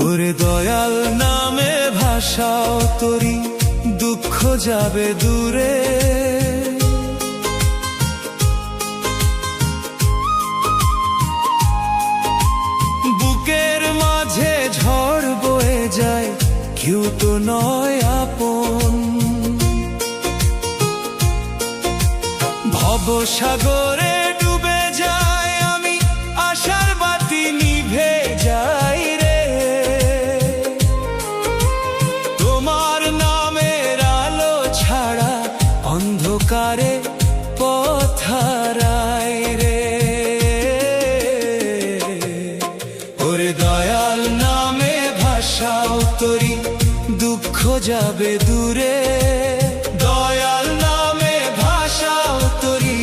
ওরে দয়াল নামে ভাষাও তোরি দুঃখ যাবে দূরে। বুকের মাঝে ঝড় বয়ে যায়, কেউ তো নয় আপন। ভবসাগরে ডুবে যায় আমি, আশার বাতি নিভে যায় রে। তোমার নামের আলো ছাড়া অন্ধকারে পথ হারায় রে। ওরে দয়াল নামে ভাষাও তোরি দুঃখ যাবে দূরে। দয়াল নামে ভাষাও তোরি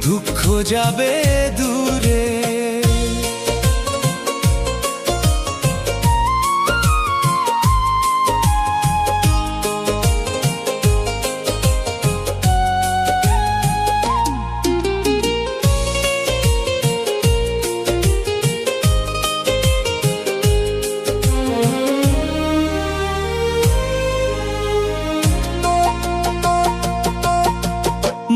দুঃখ যাবে দূরে।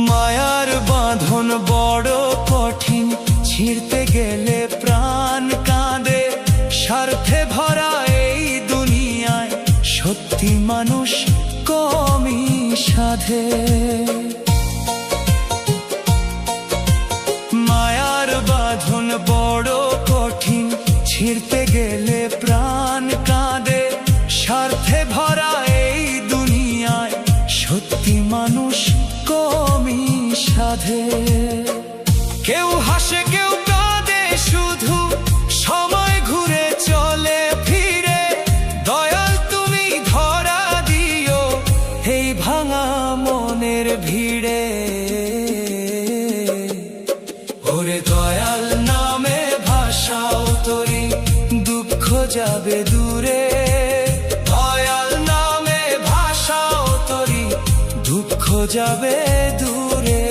মায়ার বাঁধন বড় কঠিন, ছিঁড়তে গেলে প্রাণ কাঁদে। স্বার্থে ভরা এই দুনিয়ায় সত্যি মানুষ কমই সাধে। মায়ার বাঁধন বড় কঠিন, ছিঁড়তে গেলে প্রাণ কাঁদে। স্বার্থে ভরা এই দুনিয়ায় সত্যি মানুষ কমই সাধে। কেউ হাসে কেউ কাঁদে, শুধু সময় ঘুরে চলে ফিরে। দয়াল তুমি ধরা দিও এই ভাঙা মনের ভিড়ে। ওরে দয়াল নামে ভাষাও তোরি দুঃখ যাবে দূরে। দয়াল নামে ভাষাও তোরি দুঃখ যাবে দূরে।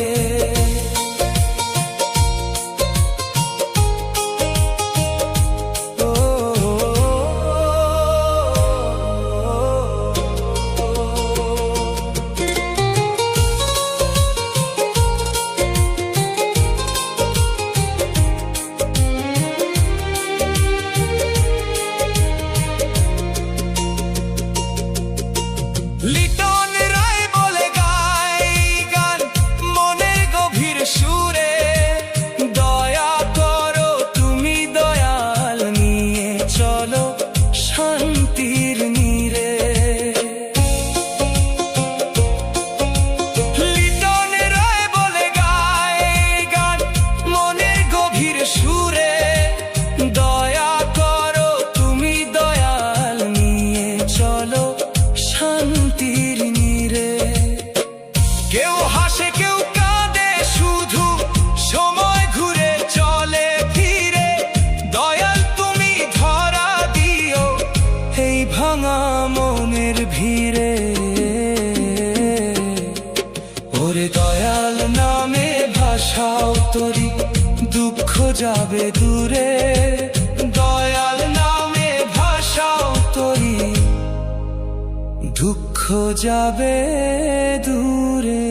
লিটন রায় বলে গায় গান মনের গভীর সুরে। দয়া করো তুমি দয়াল নিয়ে চলো শান্তির নীরে। লিটন রায় বলে গায় গান মনের গভীর সুরে। দয়া করো তুমি দয়াল নিয়ে চলো শান্তির নীরে। কেউ হাসে কেউ কাঁদে, শুধু সময় ঘুরে চলে ফিরে। দয়াল তুমি ধরা দিও এই ভাঙা মনের ভিড়ে। ওরে দয়াল নামে ভাষাও তোরি দুঃখ যাবে দূরে। দয়াল নামে ভাষাও তোরি দুঃখ যাবে দূরে।